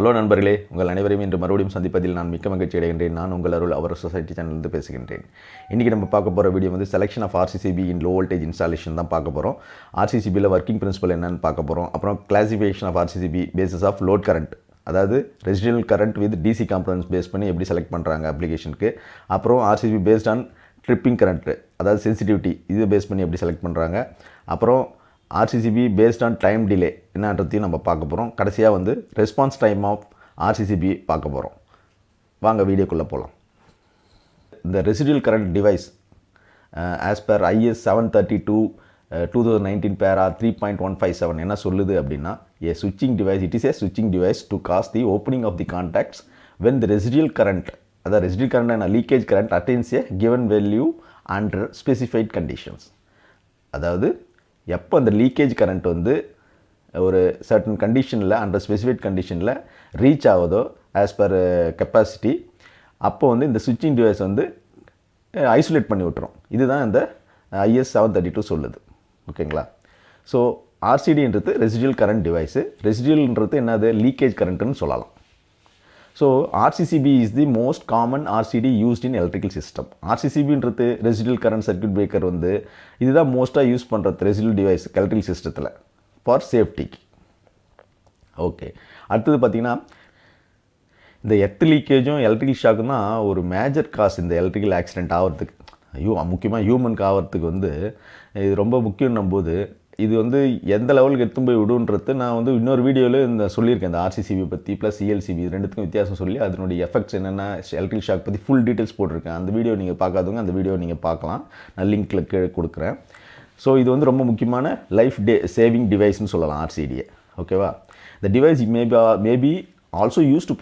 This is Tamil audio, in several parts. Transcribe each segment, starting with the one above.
ஹலோ நண்பர்களே, உங்கள் அனைவரையும் இன்று மறுபடியும் சந்திப்பதில் நான் மிக்க மகிழ்ச்சி அடைகின்றேன். நான் உங்கள் அருள் அவர் சொசைட்டி சேனலிருந்து பேசுகின்றேன். இன்றைக்கி நம்ம பார்க்க போகிற வீடியோ வந்து selection of RCCB in low voltage installation தான் பார்க்க போகிறோம். ஆர்சிசிபியில் ஒர்க்கிங் பிரின்சிபல் என்னன்னு பார்க்க போகிறோம். அப்புறம் classification of RCCB basis of load current, அதாவது residual current with DC components base பண்ணி எப்படி செலக்ட் பண்ணுறாங்க அப்ளிகேஷனுக்கு. அப்புறம் RCCB based on tripping current, அதாவது சென்சிட்டிவிட்டி, இது பேஸ் பண்ணி எப்படி செலக்ட் பண்ணுறாங்க. அப்புறம் RCCB based on time delay என்னன்றதையும் நம்ம பார்க்க போகிறோம். கடைசியாக வந்து ரெஸ்பான்ஸ் டைம் ஆஃப் ஆர்சிசிபி பார்க்க போகிறோம். வாங்க வீடியோக்குள்ளே போகலாம். இந்த residual current device as per IS 732 2019 பேரா 3.157 என்ன சொல்லுது அப்படின்னா, a switching device, it is a switching device to cause the opening of the contacts when the residual current, அதாவது residual current and leakage current attains a given value under specified conditions. அதாவது எப்போ அந்த லீக்கேஜ் கரண்ட் வந்து ஒரு சர்டன் கண்டிஷனில், அண்டர் ஸ்பெசிஃபைட் கண்டிஷனில் ரீச் ஆகுதோ ஆஸ் பர் கெப்பாசிட்டி, அப்போ வந்து இந்த ஸ்விட்சிங் டிவைஸ் வந்து ஐசோலேட் பண்ணி விட்டுரும். இதுதான் இந்த IS 732 சொல்லுது. ஓகேங்களா? ஸோ ஆர்சிடின்றது ரெசிடுவல் கரண்ட் டிவைஸு, ரெசிடுவல்ன்றது என்னது, லீக்கேஜ் கரண்ட்டுன்னு சொல்லலாம். So RCCB is the most common RCD used in electrical system. RCCBன்றது ரெசிடுவல் கரண்ட் சர்க்யூட் பிரேக்கர் வந்து இதுதான் மோஸ்ட்டாக யூஸ் பண்ணுறது ரெசிடுவல் டிவைஸ் எலக்ட்ரிக்கல் சிஸ்டத்தில் ஃபார் சேஃப்டிக்கு. ஓகே, அடுத்தது பார்த்திங்கன்னா, இந்த எர்த் லீக்கேஜும் எலக்ட்ரிக்கல் ஷாக்கும் தான் ஒரு மேஜர் காஸ் இந்த எலக்ட்ரிக்கல் ஆக்சிடென்ட் ஆகிறதுக்கு, முக்கியமாக ஹியூமனுக்கு ஆகிறதுக்கு வந்து இது ரொம்ப முக்கியம்னும் போது இது வந்து எந்த லெவலுக்கு எடுத்து போய் விடுன்றது நான் வந்து இன்னொரு வீடியோவில் இந்த சொல்லியிருக்கேன். இந்த RCCB பற்றி ப்ளஸ் ELCB இது ரெண்டுத்துக்கும் வித்தியாசம் சொல்லி அதனுடைய எஃபெக்ட்ஸ் என்னென்ன, எலக்ட்ரிக் ஷாக் பற்றி ஃபுல் டீட்டெயில்ஸ் போட்டிருக்கேன். அந்த வீடியோ நீங்கள் பார்க்காதவங்க அந்த வீடியோ நீங்கள் பார்க்கலாம், நான் லிங்க்கில் கீழே கொடுக்குறேன். ஸோ இது வந்து ரொம்ப முக்கியமான லைஃப் சேவிங் டிவைஸ்னு சொல்லலாம் RCDயை. ஓகேவா? இந்த device maybe also used to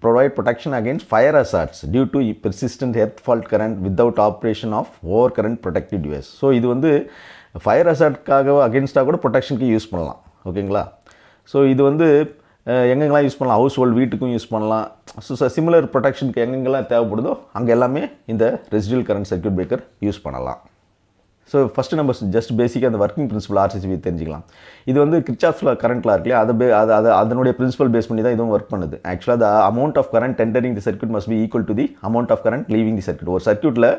provide protection against fire hazards due to persistent earth fault current without operation of overcurrent protective device. So இது வந்து ஃபயர் ஹசார்ட்காக அகேன்ஸ்டாக கூட ப்ரொடெக்ஷனுக்கு யூஸ் பண்ணலாம். ஓகேங்களா? ஸோ இது வந்து எங்கெங்கெல்லாம் யூஸ் பண்ணலாம், ஹவுஸ் ஹோல்ட் வீட்டுக்கும் யூஸ் பண்ணலாம். ஸோ சிமிலர் ப்ரொடெக்ஷனுக்கு எங்கெங்கெல்லாம் தேவைப்படுதோ அங்கே எல்லாமே இந்த residual current circuit breaker use பண்ணலாம். ஸோ ஃபஸ்ட்டு நம்ம ஜஸ்ட் பேசிக்காக அந்த ஒர்க்கிங் பிரின்சிபல் RCCB தெரிஞ்சிக்கலாம். இது வந்து கிர்ச்சாஃப் கரண்ட்லாம் இருக்குல்லையா, அதனுடைய பிரின்சிபல் பேஸ் பண்ணி தான் இதுவும் ஒர்க் பண்ணுது. ஆக்சுவலாக the amount of current entering the circuit must be equal to the amount of current leaving the circuit. ஒரு சர்க்யூட்டில்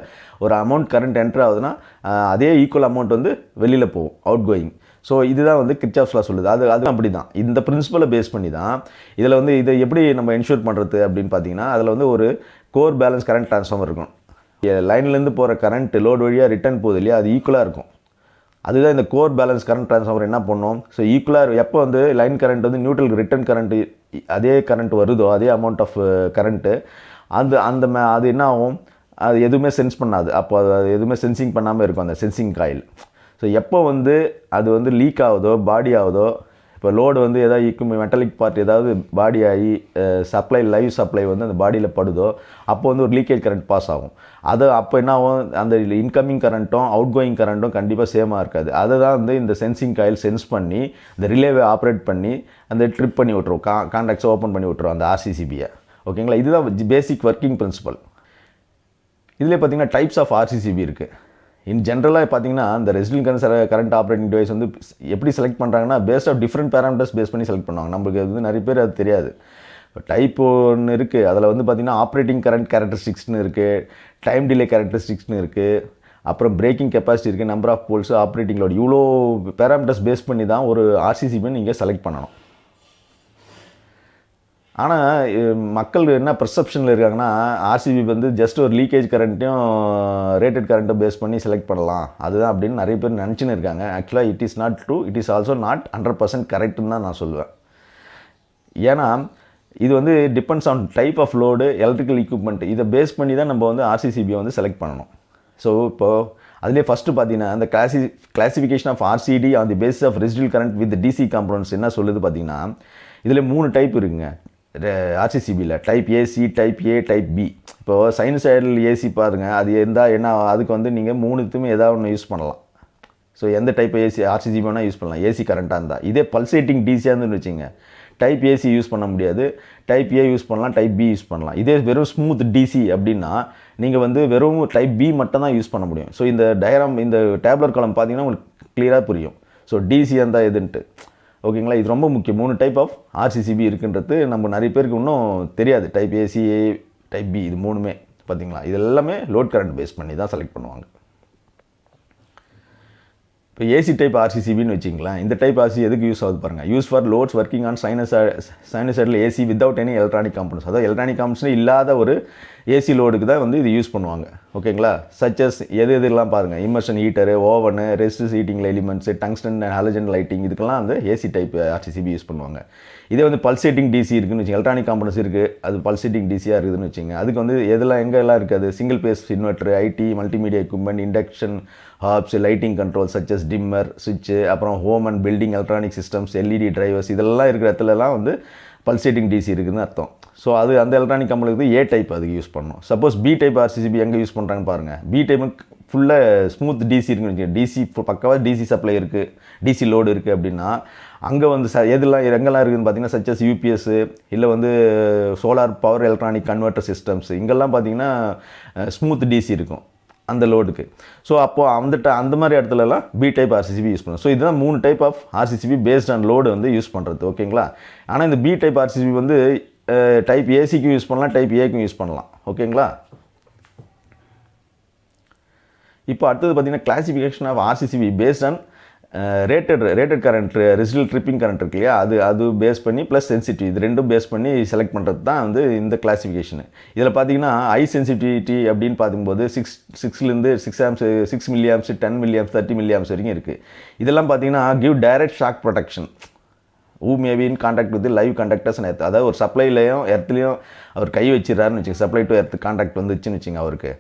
ஒரு அமௌண்ட் கரண்ட் என்டர் ஆகுதுன்னா அதே ஈக்குவல் அமௌண்ட் வந்து வெளியில் போகும், அவுட் கோயிங். ஸோ இதுதான் வந்து கிர்ச்சாஃப் லா சொல்லுது. அது அப்படி தான், இந்த பிரின்சிபலை பேஸ் பண்ணி தான் இதில் வந்து இதை எப்படி நம்ம என்ஷூர் பண்ணுறது அப்படின்னு பார்த்தீங்கன்னா, அதில் வந்து ஒரு கோர் பேலன்ஸ் கரண்ட் ட்ரான்ஸ்ஃபார்மர் இருக்கும். லைன்லேருந்து போகிற கரண்ட் லோடு வழியாக ரிட்டர்ன் போகுது இல்லையா, அது ஈக்குவலாக இருக்கும். அதுதான் இந்த கோர் பேலன்ஸ் கரண்ட் ட்ரான்ஸ்ஃபார்மர் என்ன பண்ணும். ஸோ ஈக்குவலாக எப்போ வந்து லைன் கரண்ட் வந்து நியூட்ரல் ரிட்டர்ன் கரண்ட்டு அதே கரண்ட் வருதோ, அதே அமௌண்ட் ஆஃப் கரண்ட்டு அது என்ன ஆகும், அது எதுவுமே சென்ஸ் பண்ணாது. அப்போ அது எதுவுமே சென்சிங் பண்ணாமல் இருக்கும் அந்த சென்சிங் காயில். ஸோ எப்போ வந்து அது வந்து லீக் ஆகுதோ, பாடி ஆகுதோ, இப்போ லோடு வந்து எதாவது மெட்டலிக் பார்ட் ஏதாவது பாடி ஆகி சப்ளை, லைவ் சப்ளை வந்து அந்த பாடியில் படுதோ, அப்போ வந்து ஒரு லீக்கேஜ் கரண்ட் பாஸ் ஆகும். அது அப்போ என்ன ஆகும், அந்த இன்கமிங் கரண்ட்டும் அவுட் கோயிங் கரண்ட்டும் கண்டிப்பாக சேமாக இருக்காது. அதை தான் வந்து இந்த சென்சிங் காயில் சென்ஸ் பண்ணி இந்த ரிலேவை ஆப்ரேட் பண்ணி அந்த ட்ரிப் பண்ணி விட்ருவோம், கான்டாக்ட்ஸை ஓப்பன் பண்ணி விட்ருவோம் அந்த RCCBயை. ஓகேங்களா? இதுதான் பேசிக் ஒர்க்கிங் பிரின்சிபல். இதில் பார்த்தீங்கன்னா டைப்ஸ் ஆஃப் RCCB இருக்குது. இன் ஜென்ரலாக பார்த்தீங்கன்னா இந்த ரெசிடுவல் கரண்ட் ஆப்ரேட்டிங் டிவைஸ் வந்து எப்படி செலக்ட் பண்ணுறாங்கன்னா, based of different parameters base பண்ணி செலக்ட் பண்ணுவாங்க. நம்மளுக்கு அது வந்து நிறைய பேர் அது தெரியாது. இப்போ டைப் ஒன்று இருக்குது, அதில் வந்து பார்த்திங்கன்னா ஆப்ரேட்டிங் கரண்ட் கேரக்டரிஸ்டிக்ஸ்னு இருக்குது, டைம் டிலே கேரக்டரிஸ்டிக்ஸ்னு இருக்குது, அப்புறம் பிரேக்கிங் கெப்பாசிட்டி இருக்குது, நம்பர் ஆஃப் போல்ஸு, ஆப்ரேட்டிங் லோடு, இவ்வளோ பேராமீட்டர்ஸ் பேஸ் பண்ணி தான் ஒரு RCCB நீங்கள் செலக்ட் பண்ணணும். ஆனால் மக்கள் என்ன பர்செப்ஷனில் இருக்காங்கன்னா, RCCB வந்து ஜஸ்ட் ஒரு லீக்கேஜ் கரண்ட்டையும் ரேட்டட் கரண்ட்டும் பேஸ் பண்ணி செலக்ட் பண்ணலாம், அதுதான் அப்படின்னு நிறைய பேர் நினச்சின்னு இருக்காங்க. ஆக்சுவலாக it is not true, it is also not 100% கரெக்டுன்னு தான் நான் சொல்லுவேன். ஏன்னா இது வந்து depends on type of load, electrical equipment, இதை பேஸ் பண்ணி தான் நம்ம வந்து RCCB வந்து செலக்ட் பண்ணணும். ஸோ இப்போது அதிலே ஃபஸ்ட்டு பார்த்தீங்கன்னா இந்த classification of RCD on the basis of residual current with DC components என்ன சொல்லுது பார்த்தீங்கன்னா, இதில் 3 டைப் இருக்குங்க RCCBயில். Type AC, type A, type B. இப்போது சைனசாய்டல் AC பாருங்கள், அது இருந்தால் என்ன, அதுக்கு வந்து நீங்கள் 3த்துமே ஏதாவது ஒன்று யூஸ் பண்ணலாம். ஸோ எந்த டைப் RCCB வேணால் யூஸ் பண்ணலாம், AC கரண்ட்டாக இருந்தால். இதே பல்சேட்டிங் DCயாக இருந்துன்னு வச்சுங்க, டைப் AC யூஸ் பண்ண முடியாது, டைப் A யூஸ் பண்ணலாம், டைப் B யூஸ் பண்ணலாம். இதே வெறும் ஸ்மூத் DC அப்படின்னா நீங்கள் வந்து வெறும் டைப் B மட்டும் தான் யூஸ் பண்ண முடியும். ஸோ இந்த டயக்ராம், இந்த டேப்லர் காலம் பார்த்தீங்கன்னா உங்களுக்கு கிளியராக புரியும். ஸோ DC இருந்தால் எதுன்ட்டு ஓகேங்களா. இது ரொம்ப முக்கியம். 3 டைப் ஆஃப் ஆர்சிசிபி இருக்குன்றது நம்ம நிறைய பேருக்கு இன்னும் தெரியாது. டைப் ஏசி, டைப் பி, இது 3மே பார்த்தீங்களா. இது எல்லாமே லோட் கரண்ட் பேஸ் பண்ணி தான் செலக்ட் பண்ணுவாங்க. இப்போ ஏசி டைப் ஆர்சிசிபின்னு வச்சிங்களேன். இந்த டைப் ஆர்சி எதுக்கு யூஸ் ஆகுது பாருங்கள். Use for loads working on sinusoidal AC without any electronic components. அதாவது எலக்ட்ரானிக் காம்பனன்ட்ஸ் இல்லாத ஒரு ஏசி லோடுக்கு தான் வந்து இது யூஸ் பண்ணுவாங்க. ஓகேங்களா. சச்சஸ் எதுலாம் பாருங்கள். Immersion heater, oven, rest heating elements, tungsten halogen lighting, இதுக்கெல்லாம் வந்து ஏசி டைப் ஆர்சிசிபி யூஸ் பண்ணுவாங்க. இதே வந்து பல்சேட்டிங் டிசி இருக்குன்னு வச்சுங்க. எலக்ட்ரானிக் காம்பனன்ட்ஸ் இருக்குது, அது பல்சேட்டிங் டிசியாக இருக்குதுன்னு வச்சுங்க. அதுக்கு வந்து எங்கெல்லாம் இருக்காது. Single phase inverter, IT, multimedia equipment, induction hobs, lighting control such as dimmer, சுவிட்சு, அப்புறம் home and building electronic systems, LED drivers, இதெல்லாம் இருக்கிற இடத்துலலாம் வந்து பல்சேட்டிங் டிசி இருக்குதுன்னு அர்த்தம். ஸோ அது அந்த எலக்ட்ரானிக் கம்பெனிக்கு ஏ டைப் அதுக்கு யூஸ் பண்ணணும். சப்போஸ் பி டைப் ஆர்சிசிபி எங்கே யூஸ் பண்ணுறாங்கன்னு பாருங்கள். பி டைப்புக்கு ஃபுல்லாக ஸ்மூத் டிசி இருக்குன்னு வச்சுக்கோங்க. டிசி பக்காவாக டிசி சப்ளை இருக்குது, டிசி லோடு இருக்குது அப்படின்னா அங்கே வந்து எங்கெல்லாம் இருக்குதுன்னு பார்த்தீங்கன்னா சச்சஸ் யூபிஎஸ்ஸு, இல்லை வந்து solar power electronic converter systems, இங்கெல்லாம் பார்த்தீங்கன்னா ஸ்மூத் டிசி இருக்கும் அந்த லோடுக்கு. ஸோ அப்போது அந்த மாதிரி இடத்துலலாம் பி டைப் ஆர்சிசிபி யூஸ் பண்ணுவோம். ஸோ இதுதான் 3 type of RCCB based on load வந்து யூஸ் பண்ணுறது. ஓகேங்களா. ஆனால் இந்த பி டைப் ஆர்சிசிபி வந்து டைப் ஏசிக்கும் யூஸ் பண்ணலாம், டைப் ஏக்கும் யூஸ் பண்ணலாம். ஓகேங்களா. இப்போ அடுத்தது பார்த்தீங்கன்னா classification of RCCB based on rated current, residual tripping current இருக்கு இல்லையா, அது பேஸ் பண்ணி ப்ளஸ் சென்சிட்டிவ், இது ரெண்டும் பேஸ் பண்ணி செலக்ட் பண்ணுறது தான் வந்து இந்த கிளாசிஃபிகேஷனு. இதில் பார்த்தீங்கன்னா ஹை சென்சிட்டிவிட்டி அப்படின்னு பார்க்கும்போது 6 amps, 6 milli amps, 10 milli amps, 30 milli amps வரைக்கும் இருக்குது. இதெல்லாம் பார்த்தீங்கன்னா give direct shock protection. Uh maybe in contact with live conductors and earth. அதாவது ஒரு சப்ளைலையும் எர்த்துலையும் அவர் கை வச்சிடறாருன்னு வச்சுங்க. சப்ளை டு எர்த் கான்டாக்ட் வந்துச்சுன்னு வச்சுங்க அவருக்கு.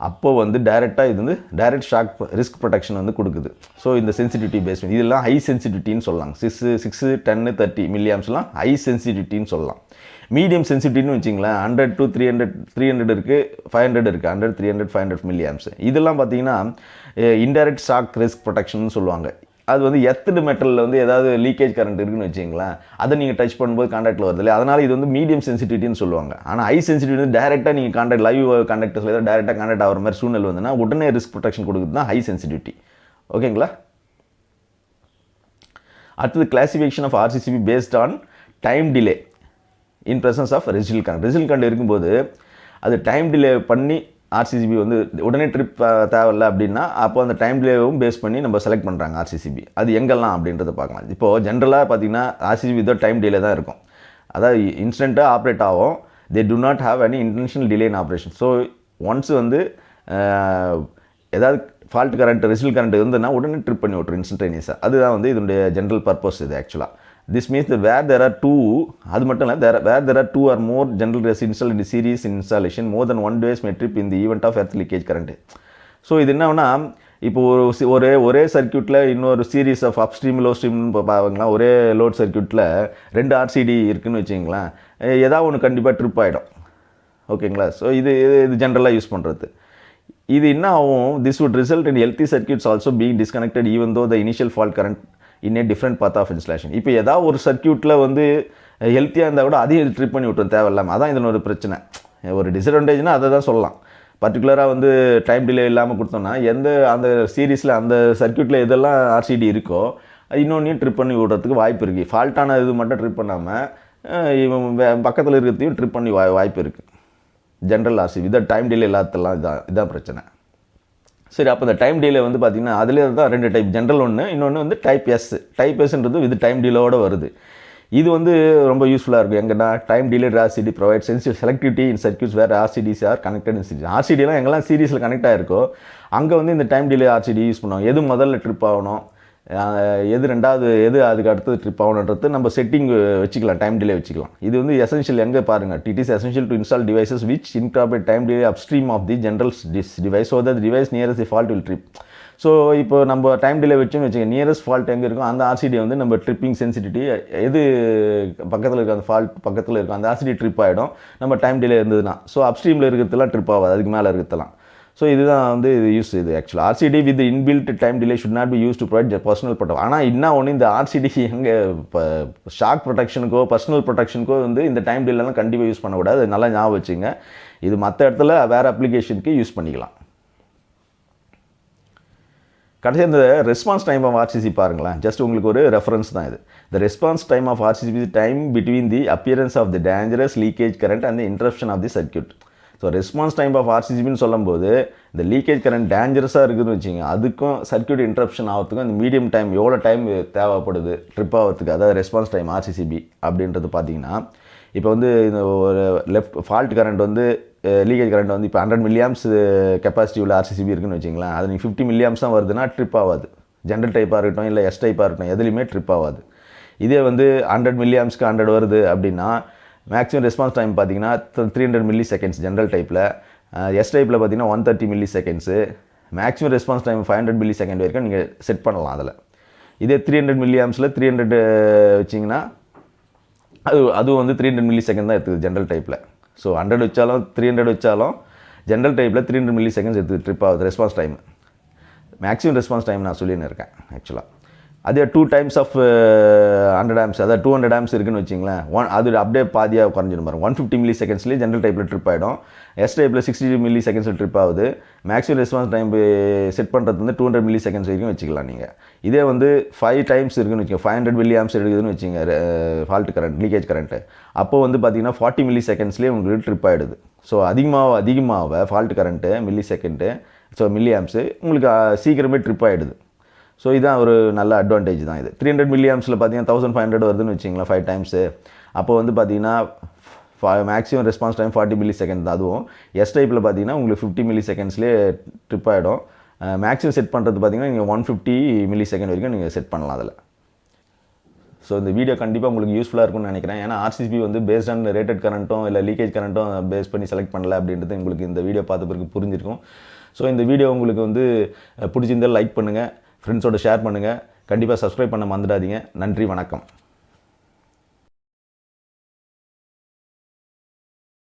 அப்போது வந்து டைரெக்டாக இது வந்து டைரக்ட் ஷாக் ரிஸ்க் ப்ரொடெக்ஷன் வந்து கொடுக்குது. ஸோ இந்த சென்சிட்டிவிட்டி பேஸ் இதெல்லாம் ஹை சென்சிட்டிவிட்டின்னு சொல்லலாம். 6, 10, 30 மில்லி ஆம்ஸ்லாம் ஹை சென்சிட்டிவிட்டின்னு சொல்லலாம். மீடியம் சென்சிட்டிவ்னு வச்சிங்களேன் 100 to 300 இருக்குது, 500 இருக்குது. 100, 300, 500 மில்லி ஆம்ஸ். இதெல்லாம் பார்த்தீங்கன்னா இன்டைரக்ட் ஷாக் ரிஸ்க் ப்ரொடெக்ஷன் சொல்லுவாங்க. அது வந்து எர்த்து மெட்டலில் வந்து ஏதாவது லீக்கேஜ் கரண்ட் இருக்குன்னு வச்சிங்களேன், அதை நீங்கள் டச் பண்ணும்போது கான்டாக்டில் வருது இல்லையா, அதனால் இது வந்து மீடியம் சென்சிட்டிவிட்டின்னு சொல்லுவாங்க. ஆனால் ஹை சென்சிட்டிவிட்டி வந்து டேரெக்டாக நீங்கள் கான்டாக்ட் லைவ் கான்டாக்டர்ஸில் ஏதாவது டேரெக்டாக கான்டாக்ட் ஆகிற மாதிரி சூழ்நிலை வந்துன்னா உடனே ரிஸ்க் ப்ரொடெக்ஷன் கொடுக்குறது தான் ஹை சென்சிட்டிவிட்டி. ஓகேங்களா. அடுத்தது classification of RCCB based on time delay in presence of residual current. Residual current இருக்கும்போது அது டைம் டிலே பண்ணி ஆர்சிசிபி வந்து உடனே ட்ரிப் தேவையில்லை அப்படின்னா அப்போ அந்த டைம் டிலேவும் பேஸ் பண்ணி நம்ம செலக்ட் பண்ணுறாங்க ஆர்சிசிபி. அது எங்கெல்லாம் அப்படின்றத பார்க்கலாம். இப்போது ஜென்ரலாக பார்த்தீங்கன்னா ஆர்சிசிபி இதோ டைம் டிலே தான் இருக்கும். அதாவது இன்ஸ்டண்ட்டாக ஆப்ரேட் ஆகும். They do not have any intentional delay in operation. So once வந்து ஏதாவது ஃபால்ட் கரண்ட், ரெசிடல் கரண்ட் இருந்ததுன்னா உடனே ட்ரிப் பண்ணி விட்ரும் இன்ஸ்டன்டேனியஸாக. அதுதான் வந்து இதனுடைய ஜென்ரல் பர்பஸ் இது ஆக்சுவலாக. This means that where there are two, அது மட்டும் இல்லை, where there are 2 or more general residential in the series installation, more than one device may trip in the event of earth leakage current. So இது என்னன்னா, இப்போ ஒரே சர்க்கியூட்டில் இன்னொரு சீரீஸ் ஆஃப் அப்ஸ்ட்ரீம் லோ ஸ்ட்ரீம்னு பார்ப்பாங்களா, ஒரே லோட் சர்க்கியூட்டில் 2 ஆர்சிடி இருக்குதுன்னு வச்சிங்களேன், ஏதாவது ஒன்று கண்டிப்பாக ட்ரிப் ஆகிடும். ஓகேங்களா. ஸோ இது ஜென்ரலாக யூஸ் பண்ணுறது. இது என்ன ஆகும், this would result in healthy circuits also being disconnected even though the initial fault current in a different path of installation. இப்போ ஏதாவது ஒரு சர்க்கியூட்டில் வந்து ஹெல்த்தியாக இருந்தால் கூட அதையும் ட்ரிப் பண்ணி விட்டுரும் தேவையில்லாமல். அதான் இதனோட பிரச்சனை. ஒரு டிஸ்அட்வான்டேஜ்னால் அதை தான் சொல்லலாம். பர்டிகுலராக வந்து டைம் டிலே இல்லாமல் கொடுத்தோம்னா அந்த சீரீஸில் அந்த சர்க்கியூட்டில் எதெல்லாம் ஆர்சிடி இருக்கோ இன்னொன்றையும் ட்ரிப் பண்ணி விடுறதுக்கு வாய்ப்பு இருக்குது. ஃபால்ட்டான இது மட்டும் ட்ரிப் பண்ணாமல் இவன் பக்கத்தில் இருக்கிறதையும் ட்ரிப் பண்ணி வாய்ப்பு இருக்குது. ஜென்ரல் ஆர்சிபி இதை டைம் டிலே இல்லாததெல்லாம் இதான் பிரச்சனை. சரி, அப்போ இந்த டைம் டிலே வந்து பார்த்திங்கன்னா அதிலே தான் 2 டைப், ஜென்ரல் ஒன்று, இன்னொன்று வந்து டைப் எஸ். டைப் எஸ்ன்றது இது டைம் டிலேயோடு வருது. இது வந்து ரொம்ப யூஸ்ஃபுல்லாக இருக்கும். எங்கன்னா time delayed RCD provide sensitive selectivity in circuits where RCDs are connected in series. ஆர்சிடிலாம் எங்கெல்லாம் சீரிஸில் கனெக்ட் ஆகிருக்கோ அங்கே வந்து இந்த டைம் டிலே ஆர்சிடி யூஸ் பண்ணுவாங்க. எது முதல்ல ட்ரிப் ஆகணும், எது அதுக்கு அடுத்தது ட்ரிப் ஆகணுன்றது நம்ம செட்டிங் வச்சுக்கலாம், டைம் டிலே வச்சுக்கலாம். இது வந்து எசென்ஷியல். எங்கே பாருங்கள், it is essential to install devices which incorporate time delay upstream of the general device so that device nearest the fault will trip. So இப்போ நம்ம டைம் டிலே வச்சுன்னு வச்சுக்க, நியரஸ்ட் ஃபால்ட் எங்கே இருக்கும் அந்த ஆர்சிடி வந்து நம்ம ட்ரிப்பிங் சென்சிட்டிவிட்டி எது பக்கத்தில் இருக்க அந்த ஃபால்ட் பக்கத்தில் இருக்கும் அந்த ஆர்சிடி ட்ரிப் ஆகிடும் நம்ம டைம் டிலே இருந்ததுன்னா. ஸோ அப்ஸ்ட்ரீமில் இருக்கிறதுலாம் ட்ரிப் ஆகாது, அதுக்கு மேலே இருக்கிறதுலாம். ஸோ இதுதான் வந்து இது ஆக்சுவலாக RCD with inbuilt time delay should not be use to provide personal protect. ஆனால் இன்னும் ஒன்று, இந்த ஆர்சிடி எங்கே இப்போ ஷாக் ப்ரொடெக்ஷனுக்கோ பர்சனல் ப்ரொடெக்ஷனுக்கோ வந்து இந்த டைம் டிலேலாம் கண்டிப்பாக யூஸ் பண்ணக்கூடாது. அது நல்லா ஞாபகம் வச்சுங்க. இது மற்ற இடத்துல வேறு அப்ளிகேஷனுக்கு யூஸ் பண்ணிக்கலாம். கடைசி இந்த ரெஸ்பான்ஸ் டைம் ஆஃப் ஆர்சிசி பாருங்களேன், ஜஸ்ட் உங்களுக்கு ஒரு ரெஃபரன்ஸ் தான் இது. The response time of RCC is time between the appearance of the dangerous leakage current and the interruption of the circuit. So response time of ஆர்சிசிபின்னு சொல்லும்போது இந்த லீக்கேஜ் கரண்ட் டேஞ்சரஸாக இருக்குதுன்னு வச்சுங்க, அதுக்கும் சர்க்யூட் இன்டரப்ஷன் ஆகிறதுக்கும் இந்த மீடியம் டைம் எவ்வளோ டைம் தேவைப்படுது ட்ரிப் ஆகிறதுக்கு, அதாவது ரெஸ்பான்ஸ் டைம் ஆர்சிசிபி அப்படின்றது பார்த்தீங்கன்னா, இப்போ வந்து இந்த ஒரு லெஃப்ட் ஃபால்ட் கரண்ட் வந்து லீக்கேஜ் கரண்ட் வந்து இப்போ 100 மில்லியாம்ஸ் கெப்பாசிட்டி உள்ள ஆர்சிசிபி இருக்குன்னு வச்சிங்களேன், அது நீங்கள் 50 மில்லியாம்ஸ் தான் வருதுன்னா ட்ரிப் ஆகாது. ஜென்ரல் டைப்பாக இருக்கட்டும் இல்லை எஸ் டைப்பாக இருக்கட்டும், எதுலையுமே ட்ரிப் ஆகாது. இதே வந்து 100 மில்லியாம்ஸ்க்கு 100 வருது அப்படின்னா மேக்ஸிமம் ரெஸ்பான்ஸ் டைம் பார்த்தீங்கன்னா 300 மில்லி செகண்ட்ஸ் ஜென்ரல் டைப்பில், எஸ் டைப்பில் பார்த்தீங்கன்னா 130 milli seconds, maximum response time 500 milli second வரைக்கும் நீங்கள் செட் பண்ணலாம் அதில். இதே 300 மில்லியாம்ஸில் 300 வச்சிங்கன்னா அதுவும் வந்து 300 மில்லி செகண்ட் தான் எடுத்துக்குது ஜென்ரல் டைப்பில். ஸோ 100 வச்சாலும் 300 வச்சாலும் ஜென்ரல் டைப்பில் 300 மில்லி செகண்ட்ஸ் எடுத்து ட்ரிப் ஆகுது response time. Maximum response time நான் சொல்லின்னு இருக்கேன் ஆக்சுவலாக. அதே 2 டைம்ஸ் ஆஃப் 100 ஆம்ஸ், அதாவது 200 ஆம்ஸ் இருக்குன்னு வச்சிங்களேன், அது அப்படியே பாதியாக குறைஞ்சிடும் பாருங்க. 150 மில்லி செகண்ட்ஸ்லேயே ஜென்ரல் டைப்பில் ட்ரிப் ஆகிடும். எஸ் டைப்பில் 60 மில்லி செகண்ட்ஸில் ட்ரிப் ஆகுது. மேக்ஸிமம் ரெஸ்பான்ஸ் டைம் செட் பண்ணுறது வந்து 200 மில்லி செகண்ட்ஸ் வரைக்கும் வச்சுக்கலாம் நீங்கள். இதே வந்து 5 டைம்ஸ் இருக்குன்னு வச்சுக்கோங்க, 500 மில்லி ஆம்ஸ் இருக்குதுன்னு வச்சுங்க ஃபால்ட் கரண்ட் லீக்கேஜ் கரண்ட்டு, அப்போ வந்து பார்த்தீங்கன்னா 40 மில்லி செகண்ட்ஸ்லேயே உங்களுக்கு ட்ரிப் ஆகிடுது. ஸோ அதிகமாக fault current milli second, so milli amps உங்களுக்கு சீக்கிரமே ட்ரிப் ஆகிடுது. ஸோ இதுதான் ஒரு நல்ல அட்வான்டேஜ் தான் இது. 300 மில்லி ஆம்ஸில் பார்த்தீங்கன்னா 1500 வருதுன்னு வச்சிங்களேன் 5 டைம்ஸு, அப்போ வந்து பார்த்தீங்கன்னா maximum response time 40 milli second தான். அதுவும் எஸ் டைப்பில் பார்த்தீங்கன்னா உங்களுக்கு 50 மில்லி செகண்ட்ஸ்லேயே ட்ரிப் ஆகிடும். மேக்ஸிமம் செட் பண்ணுறது பார்த்தீங்கன்னா நீங்கள் 150 மில்லி செகண்ட் வரைக்கும் நீங்கள் செட் பண்ணலாம் அதில். ஸோ இந்த வீடியோ கண்டிப்பாக உங்களுக்கு யூஸ்ஃபுல்லாக இருக்கும்னு நினைக்கிறேன். ஏன்னா ஆர்சிசிபி வந்து பேஸ்ட் ஆன் ரேட்டட் கரண்ட்டும் இல்லை லீக்கேஜ் கரண்ட்டும் பேஸ் பண்ணி செலக்ட் பண்ணல அப்படின்றது உங்களுக்கு இந்த வீடியோ பார்த்த பிறகு புரிஞ்சிருக்கும். ஸோ இந்த வீடியோ உங்களுக்கு வந்து பிடிச்சிருந்தால் லைக் பண்ணுங்கள், ஃப்ரெண்ட்ஸோட ஷேர் பண்ணுங்கள், கண்டிப்பாக சப்ஸ்கிரைப் பண்ண மறந்துடாதீங்க. நன்றி, வணக்கம்.